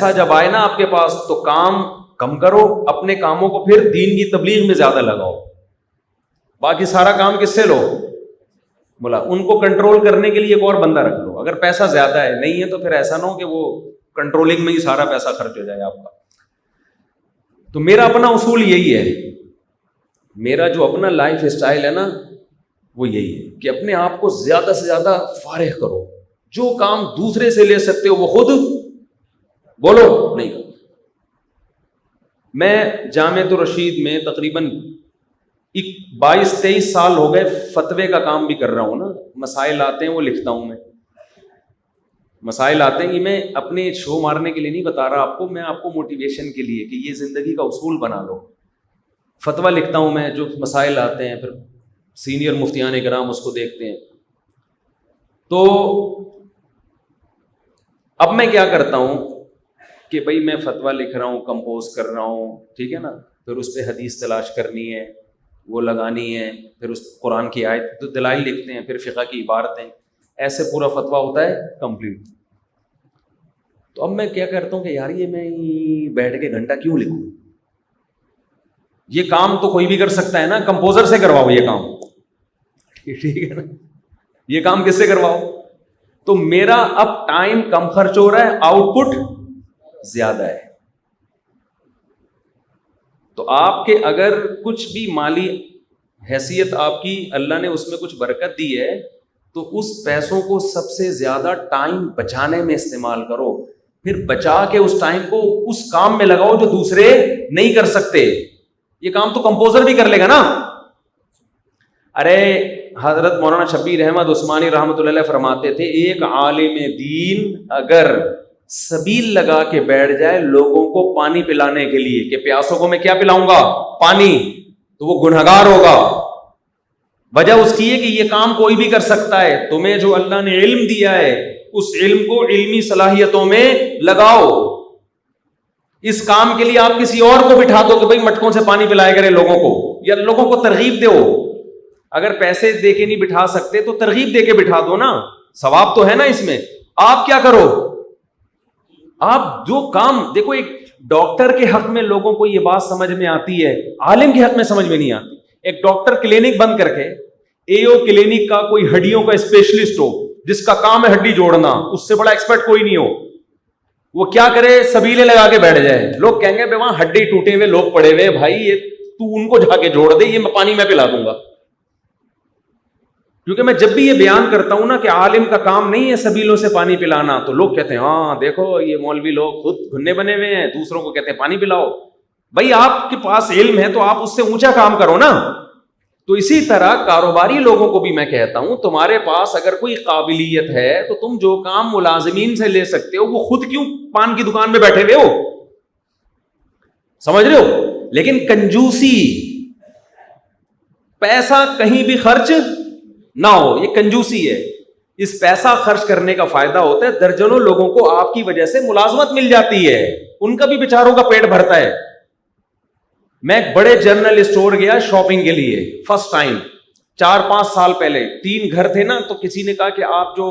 ایسا جب آئے نا آپ کے پاس تو کام کم کرو، اپنے کاموں کو پھر دین کی تبلیغ میں زیادہ لگاؤ، باقی سارا کام کس سے لو؟ بولا ان کو کنٹرول کرنے کے لیے ایک اور بندہ رکھ لو، اگر پیسہ زیادہ ہے نہیں ہے تو پھر ایسا نہ ہو کہ وہ کنٹرولنگ میں ہی سارا پیسہ خرچ ہو جائے آپ کا۔ تو میرا اپنا اصول یہی ہے، میرا جو اپنا لائف اسٹائل ہے نا وہ یہی ہے کہ اپنے آپ کو زیادہ سے زیادہ فارغ کرو، جو کام دوسرے سے لے سکتے ہو وہ خود بولو نہیں کرو۔ میں جامعۃ الرشید میں تقریباً 22-23 سال ہو گئے فتوے کا کام بھی کر رہا ہوں نا، مسائل آتے ہیں وہ لکھتا ہوں، میں مسائل آتے ہیں، یہ میں اپنے شو مارنے کے لیے نہیں بتا رہا آپ کو، میں آپ کو موٹیویشن کے لیے کہ یہ زندگی کا اصول بنا لو۔ فتویٰ لکھتا ہوں میں، جو مسائل آتے ہیں پھر سینئر مفتیان کرام اس کو دیکھتے ہیں۔ تو اب میں کیا کرتا ہوں کہ بھائی میں فتویٰ لکھ رہا ہوں، کمپوز کر رہا ہوں، ٹھیک ہے نا، پھر اس پہ حدیث تلاش کرنی ہے، وہ لگانی ہے، پھر اس قرآن کی آیت تو دلائل لکھتے ہیں، پھر فقہ کی عبارتیں، ایسے پورا فتویٰ ہوتا ہے کمپلیٹ۔ تو اب میں کیا کرتا ہوں کہ یار یہ میں بیٹھ کے گھنٹہ کیوں لکھوں، یہ کام تو کوئی بھی کر سکتا ہے نا، کمپوزر سے کرواؤ یہ کام، ٹھیک ہے نا، یہ کام کس سے کرواؤ؟ تو میرا اب ٹائم کم خرچ ہو رہا ہے، آؤٹ پٹ زیادہ ہے۔ تو آپ کے اگر کچھ بھی مالی حیثیت آپ کی اللہ نے اس میں کچھ برکت دی ہے تو اس پیسوں کو سب سے زیادہ ٹائم بچانے میں استعمال کرو، پھر بچا کے اس ٹائم کو اس کام میں لگاؤ جو دوسرے نہیں کر سکتے۔ یہ کام تو کمپوزر بھی کر لے گا نا۔ ارے حضرت مولانا شبیر احمد عثمانی رحمۃ اللہ علیہ فرماتے تھے ایک عالم دین اگر سبیل لگا کے بیٹھ جائے لوگوں کو پانی پلانے کے لیے کہ پیاسوں کو میں کیا پلاؤں گا؟ پانی، تو وہ گنہگار ہوگا۔ وجہ اس کی ہے کہ یہ کام کوئی بھی کر سکتا ہے، تمہیں جو اللہ نے علم دیا ہے اس علم کو علمی صلاحیتوں میں لگاؤ۔ اس کام کے لیے آپ کسی اور کو بٹھا دو کہ بھائی مٹکوں سے پانی پلائے کرے لوگوں کو، یا لوگوں کو ترغیب دو۔ اگر پیسے دے کے نہیں بٹھا سکتے تو ترغیب دے کے بٹھا دو نا، ثواب تو ہے نا اس میں۔ آپ کیا کرو، آپ جو کام دیکھو، ایک ڈاکٹر کے حق میں لوگوں کو یہ بات سمجھ میں آتی ہے، عالم کے حق میں سمجھ میں نہیں آتی۔ ایک ڈاکٹر کلینک بند کر کے اے او کلینک کا کوئی ہڈیوں کا اسپیشلسٹ ہو جس کا کام ہے ہڈی جوڑنا، اس سے بڑا ایکسپرٹ کوئی نہیں ہو، وہ کیا کرے؟ سبیلے لگا کے بیٹھ جائے، لوگ کہیں گے بے وہاں ہڈی ٹوٹے ہوئے لوگ پڑے ہوئے، بھائی یہ تو ان کو جا کے جوڑ دے، یہ پانی میں پلا دوں گا۔ کیونکہ میں جب بھی یہ بیان کرتا ہوں نا کہ عالم کا کام نہیں ہے سبیلوں سے پانی پلانا، تو لوگ کہتے ہیں ہاں دیکھو یہ مولوی لوگ خود گھنے بنے ہوئے ہیں، دوسروں کو کہتے ہیں پانی پلاؤ۔ بھائی آپ کے پاس علم ہے تو آپ اس سے اونچا کام کرو نا۔ تو اسی طرح کاروباری لوگوں کو بھی میں کہتا ہوں تمہارے پاس اگر کوئی قابلیت ہے تو تم جو کام ملازمین سے لے سکتے ہو وہ خود کیوں پان کی دکان میں بیٹھے ہوئے ہو؟ سمجھ رہے ہو؟ لیکن کنجوسی، پیسہ کہیں بھی خرچ نہ ہو، یہ کنجوسی ہے۔ اس پیسہ خرچ کرنے کا فائدہ ہوتا ہے درجنوں لوگوں کو آپ کی وجہ سے ملازمت مل جاتی ہے، ان کا بھی بیچاروں کا پیٹ بھرتا ہے۔ میں ایک بڑے جنرل اسٹور گیا شاپنگ کے لیے فرسٹ ٹائم 4-5 سال پہلے، 3 گھر تھے نا، تو کسی نے کہا کہ آپ جو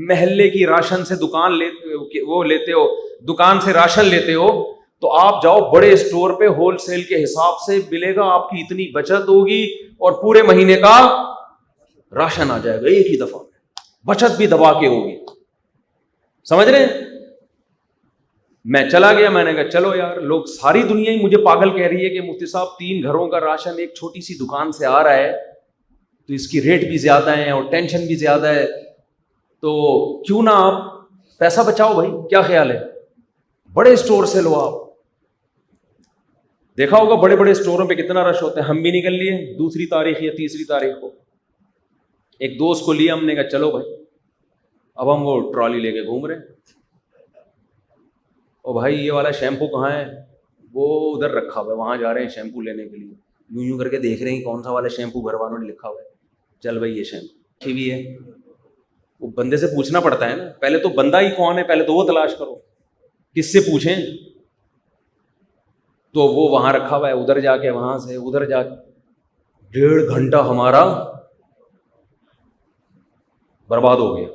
محلے کی راشن سے دکان لیتے ہو، دکان سے راشن لیتے ہو، تو آپ جاؤ بڑے اسٹور پہ، ہول سیل کے حساب سے ملے گا، آپ کی اتنی بچت ہوگی اور پورے مہینے کا راشن آ جائے گا ایک ہی دفعہ، بچت بھی دبا کے ہوگی۔ سمجھ رہے ہیں؟ میں چلا گیا، میں نے کہا چلو یار، لوگ ساری دنیا ہی مجھے پاگل کہہ رہی ہے کہ مفتی صاحب 3 گھروں کا راشن ایک چھوٹی سی دکان سے آ رہا ہے تو اس کی ریٹ بھی زیادہ ہے اور ٹینشن بھی زیادہ ہے، تو کیوں نہ آپ پیسہ بچاؤ بھائی، کیا خیال ہے؟ بڑے اسٹور سے لو۔ آپ دیکھا ہوگا بڑے بڑے اسٹوروں پہ کتنا رش ہوتا ہے، ہم بھی نکل لیے 2 تاریخ یا 3 تاریخ کو، ایک دوست کو لیا، ہم نے کہا چلو بھائی، اب ہم وہ ٹرالی لے کے گھوم رہے ہیں، اور بھائی یہ والا شیمپو کہاں ہے؟ وہ ادھر رکھا ہوا ہے، وہاں جا رہے ہیں شیمپو لینے کے لیے، یوں کر کے دیکھ رہے ہیں کون سا والا شیمپو گھر والوں نے لکھا ہوا ہے، چل بھائی یہ شیمپو بھی ہے، وہ بندے سے پوچھنا پڑتا ہے نا، پہلے تو بندہ ہی کون ہے پہلے تو وہ تلاش کرو، کس سے پوچھیں؟ تو وہ وہاں رکھا ہوا ہے، ادھر جا کے وہاں سے ادھر جا کے 1.5 گھنٹہ ہمارا برباد ہو گیا۔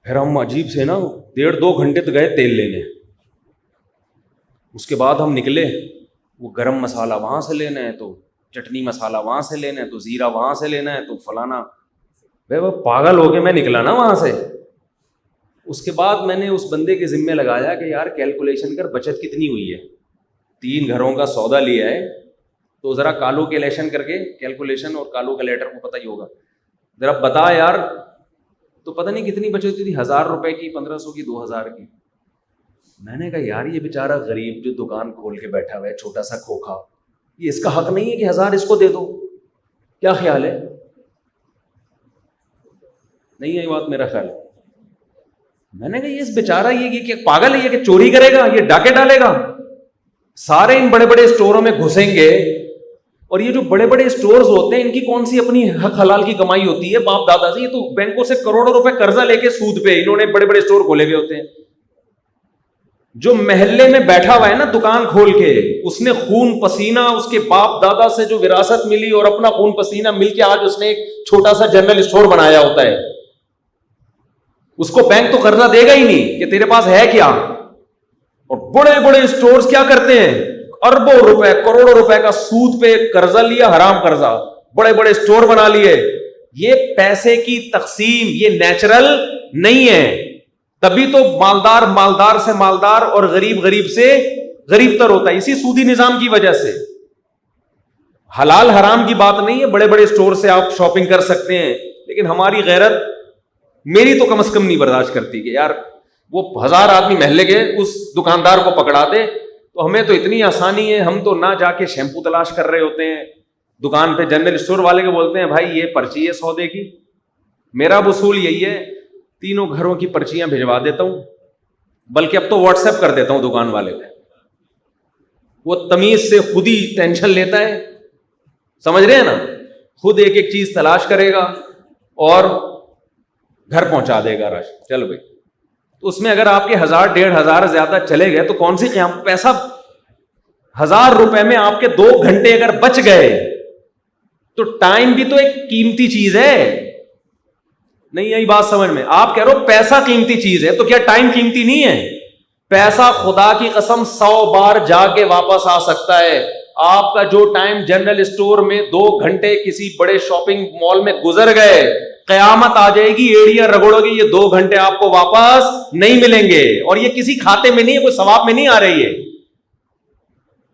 پھر ہم عجیب سے نا 1.5-2 گھنٹے تو گئے تیل لینے. اس کے بعد ہم نکلے, وہ گرم مسالہ وہاں سے لینا ہے, تو چٹنی مسالہ وہاں سے لینا ہے, تو زیرہ وہاں سے لینا ہے, تو فلانا. بھائی وہ پاگل ہو کے میں نکلا نا وہاں سے. اس کے بعد میں نے اس بندے کے ذمے لگایا کہ یار کیلکولیشن کر بچت کتنی ہوئی ہے, 3 گھروں کا سودا لیا ہے, تو ذرا کالو کیلیشن کر کے کیلکولیشن, اور کالو کیلیٹر کو پتہ ہی ہوگا, ذرا بتا یار. تو پتہ نہیں کتنی بچت ہوتی تھی, 1000 روپے کی, 1500 کی, 2000 کی. میں نے کہا یار یہ بیچارہ غریب جو دکان کھول کے بیٹھا ہوا ہے, چھوٹا سا کھوکھا, یہ اس کا حق نہیں ہے کہ 1000 اس کو دے دو؟ کیا خیال ہے؟ نہیں ہے یہ بات میرا خیال ہے. میں نے کہا یہ اس بیچارہ یہ کہ پاگل ہے یہ کہ چوری کرے گا, یہ ڈاکے ڈالے گا. سارے ان بڑے بڑے اسٹوروں میں گھسیں گے, اور یہ جو بڑے بڑے اسٹورز ہوتے ہیں ان کی کون سی اپنی حق حلال کی کمائی ہوتی ہے باپ دادا سے؟ یہ تو بینکوں سے کروڑوں روپے قرضہ لے کے سود پہ انہوں نے بڑے بڑے اسٹور کھولے ہوئے ہوتے ہیں. جو محلے میں بیٹھا ہوا ہے نا دکان کھول کے, اس نے خون پسینہ اس کے باپ دادا سے جو وراثت ملی اور اپنا خون پسینہ مل کے آج اس نے ایک چھوٹا سا جنرل اسٹور بنایا ہوتا ہے. اس کو بینک تو قرضہ دے گا ہی نہیں کہ تیرے پاس ہے کیا. اور بڑے بڑے اسٹورز کیا کرتے ہیں, اربوں روپے کروڑوں روپے کا سود پہ قرضہ لیا, حرام قرضہ, بڑے بڑے اسٹور بنا لیے. یہ پیسے کی تقسیم یہ نیچرل نہیں ہے. تبھی تو مالدار مالدار سے مالدار اور غریب غریب سے غریب تر ہوتا ہے, اسی سودی نظام کی وجہ سے. حلال حرام کی بات نہیں ہے, بڑے بڑے اسٹور سے آپ شاپنگ کر سکتے ہیں, لیکن ہماری غیرت, میری تو کم از کم نہیں برداشت کرتی کہ یار وہ 1000 آدمی محلے کے اس دکاندار کو پکڑا دے. تو ہمیں تو اتنی آسانی ہے, ہم تو نہ جا کے شیمپو تلاش کر رہے ہوتے ہیں دکان پہ, جنرل اسٹور والے کے بولتے ہیں بھائی یہ پرچی ہے سودے کی. میرا وصول یہی ہے, 3 گھروں کی پرچیاں بھجوا دیتا ہوں, بلکہ اب تو واٹس ایپ کر دیتا ہوں دکان والے کو. وہ تمیز سے خود ہی ٹینشن لیتا ہے, سمجھ رہے ہیں نا, خود ایک ایک چیز تلاش کرے گا اور گھر پہنچا دے گا راشن. چلو بھائی, تو اس میں اگر آپ کے 1000-1500 زیادہ چلے گئے تو کون سی قیام پیسہ, 1000 روپے میں آپ کے 2 گھنٹے اگر بچ گئے تو ٹائم بھی تو ایک قیمتی چیز ہے. نہیں یہی بات سمجھ میں, آپ کہہ رہے ہو پیسہ قیمتی چیز ہے, تو کیا ٹائم قیمتی نہیں ہے؟ پیسہ خدا کی قسم 100 بار جا کے واپس آ سکتا ہے. آپ کا جو ٹائم جنرل اسٹور میں 2 گھنٹے کسی بڑے شاپنگ مال میں گزر گئے, قیامت آ جائے گی, ایڑیاں رگڑو گی, یہ 2 گھنٹے آپ کو واپس نہیں ملیں گے. اور یہ کسی کھاتے میں نہیں ہے, کوئی ثواب میں نہیں آ رہی ہے.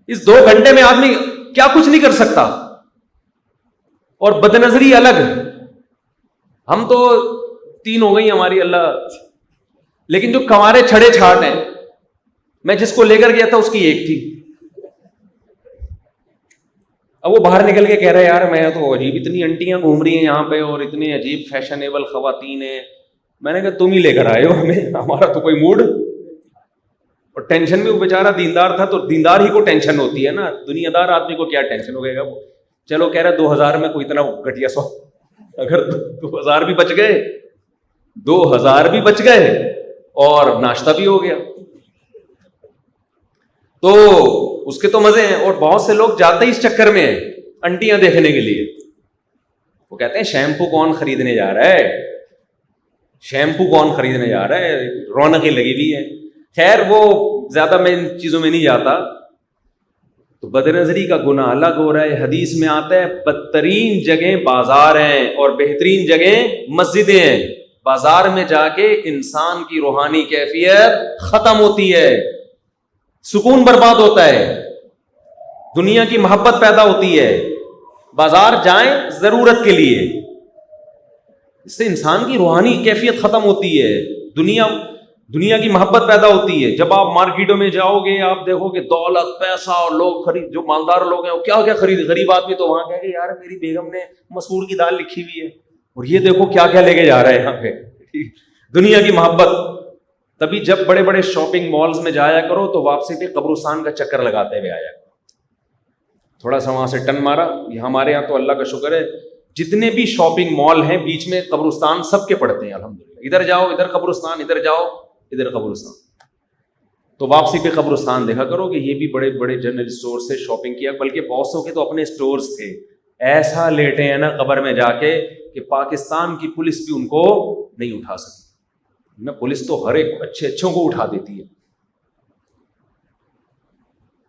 اس 2 گھنٹے میں آدمی کیا کچھ نہیں کر سکتا. اور بدنظری الگ, ہم تو 3 ہو گئی ہماری اللہ, لیکن جو کنوارے چھڑے چھاٹ ہیں, میں جس کو لے کر گیا تھا اس کی 1 تھی. اب وہ باہر نکل کے کہہ رہا ہے یار میں تو عجیب, اتنی انٹیاں گھوم رہی ہیں یہاں پہ اور اتنے عجیب فیشنیبل خواتین ہیں. میں نے کہا تم ہی لے کر آئے ہو ہمیں, ہمارا تو کوئی موڈ. اور ٹینشن میں وہ بیچارہ دیندار تھا, تو دیندار ہی کو ٹینشن ہوتی ہے نا, دنیا دار آدمی کو کیا ٹینشن ہو گا. وہ چلو کہہ رہا 2000 میں کوئی اتنا گھٹیا سو, اگر 2000 بھی بچ گئے, 2000 بھی بچ گئے اور ناشتہ بھی ہو گیا تو اس کے تو مزے ہیں. اور بہت سے لوگ جاتے ہی اس چکر میں ہیں انٹیاں دیکھنے کے لیے. وہ کہتے ہیں شیمپو کون خریدنے جا رہا ہے, شیمپو کون خریدنے جا رہا ہے, رونقیں لگی ہوئی ہے. خیر وہ زیادہ میں ان چیزوں میں نہیں جاتا. تو بدنظری کا گناہ الگ ہو رہا ہے. حدیث میں آتا ہے بدترین جگہیں بازار ہیں اور بہترین جگہیں مسجدیں ہیں. بازار میں جا کے انسان کی روحانی کیفیت ختم ہوتی ہے, سکون برباد ہوتا ہے, دنیا کی محبت پیدا ہوتی ہے. بازار جائیں ضرورت کے لیے, اس سے انسان کی روحانی کیفیت ختم ہوتی ہے, دنیا کی محبت پیدا ہوتی ہے. جب آپ مارکیٹوں میں جاؤ گے آپ دیکھو کہ دولت پیسہ اور لوگ خرید, جو مالدار لوگ ہیں وہ کیا کیا خرید, غریب آدمی تو وہاں کہے کہ یار میری بیگم نے مسور کی دال لکھی ہوئی ہے اور یہ دیکھو کیا کیا لے کے جا رہا ہے یہاں پہ. دنیا کی محبت. تبھی جب بڑے بڑے شاپنگ مالز میں جایا کرو تو واپسی پہ قبرستان کا چکر لگاتے ہوئے آیا کرو. تھوڑا سا وہاں سے ٹن مارا. یہ ہمارے یہاں تو اللہ کا شکر ہے جتنے بھی شاپنگ مال ہیں بیچ میں قبرستان سب کے پڑتے ہیں الحمدللہ. ادھر جاؤ ادھر قبرستان, ادھر جاؤ ادھر قبرستان. تو واپسی پہ قبرستان دیکھا کرو کہ یہ بھی بڑے بڑے جنرل اسٹور سے شاپنگ کیا, بلکہ بہت سو کے تو اپنے اسٹورز تھے. ایسا لیٹے ہیں نا قبر میں جا کے کہ پاکستان کی پولیس بھی ان کو نہیں اٹھا سکی. نہ پولیس تو ہر ایک اچھے اچھوں کو اٹھا دیتی ہے.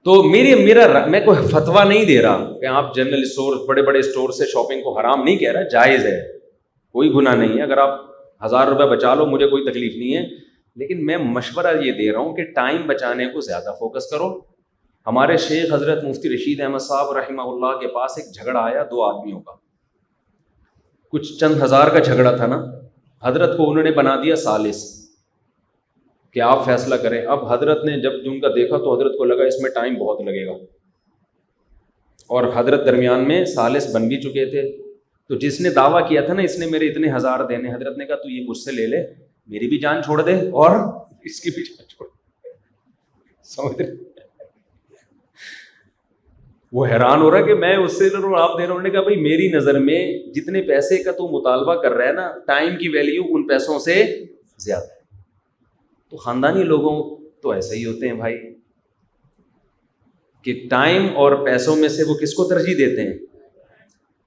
تو میں کوئی فتویٰ نہیں دے رہا کہ آپ جنرل اسٹور بڑے بڑے اسٹور سے شاپنگ کو حرام نہیں کہہ رہا, جائز ہے, کوئی گناہ نہیں ہے. اگر آپ 1000 روپے بچا لو مجھے کوئی تکلیف نہیں ہے, لیکن میں مشورہ یہ دے رہا ہوں کہ ٹائم بچانے کو زیادہ فوکس کرو. ہمارے شیخ حضرت مفتی رشید احمد صاحب رحمہ اللہ کے پاس ایک جھگڑا آیا 2 آدمیوں کا, کچھ چند ہزار کا جھگڑا تھا نا. حضرت کو انہوں نے بنا دیا ثالث کہ آپ فیصلہ کریں. اب حضرت نے جب ان کا دیکھا تو حضرت کو لگا اس میں ٹائم بہت لگے گا, اور حضرت درمیان میں ثالث بن بھی چکے تھے. تو جس نے دعویٰ کیا تھا نا اس نے میرے اتنے 1000 دینے, حضرت نے کہا تو یہ مجھ سے لے لے, میری بھی جان چھوڑ دے اور اس کی بھی جان چھوڑ دے. سمجھ رہے؟ وہ حیران ہو رہا کہ میں اس سے لے رہا ہوں آپ دے رہا ہوں. نے کہا بھائی میری نظر میں جتنے پیسے کا تو مطالبہ کر رہا ہے نا, ٹائم کی ویلیو ان پیسوں سے زیادہ ہے. تو خاندانی لوگوں تو ایسے ہی ہوتے ہیں بھائی کہ ٹائم اور پیسوں میں سے وہ کس کو ترجیح دیتے ہیں؟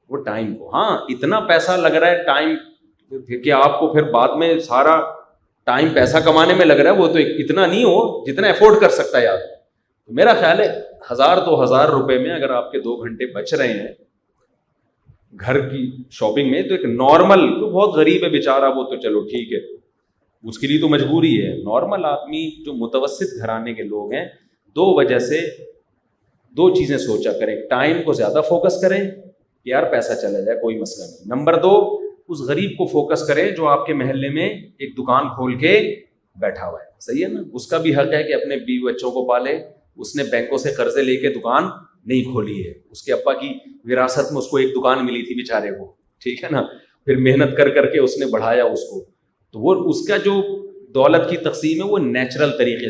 وہ ٹائم کو. ہاں اتنا پیسہ لگ رہا ہے ٹائم کہ آپ کو پھر بعد میں سارا ٹائم پیسہ کمانے میں لگ رہا ہے, وہ تو اتنا نہیں ہو جتنا افورڈ کر سکتا ہے یار. میرا خیال ہے 1000 روپے میں اگر آپ کے 2 گھنٹے بچ رہے ہیں گھر کی شاپنگ میں, تو ایک نارمل, تو بہت غریب ہے بیچارہ وہ تو چلو ٹھیک ہے اس کے لیے تو مجبوری ہے. نارمل آدمی جو متوسط گھرانے کے لوگ ہیں, 2 وجہ سے 2 چیزیں سوچا کریں. ٹائم کو زیادہ فوکس کریں کہ یار پیسہ چلا جائے کوئی مسئلہ نہیں. نمبر 2, اس غریب کو فوکس کریں جو آپ کے محلے میں ایک دکان کھول کے بیٹھا ہوا ہے. صحیح ہے نا, اس کا بھی حق ہے کہ اپنے بیوی بچوں کو پالے. اس نے بینکوں سے قرضے لے کے دکان نہیں کھولی ہے, اس کے ابا کی وراثت میں اس کو ایک دکان ملی تھی بیچارے کو, ٹھیک ہے نا, پھر محنت کر کے اس نے بڑھایا اس کو. تو وہ اس کا جو دولت کی تقسیم ہے وہ نیچرل طریقے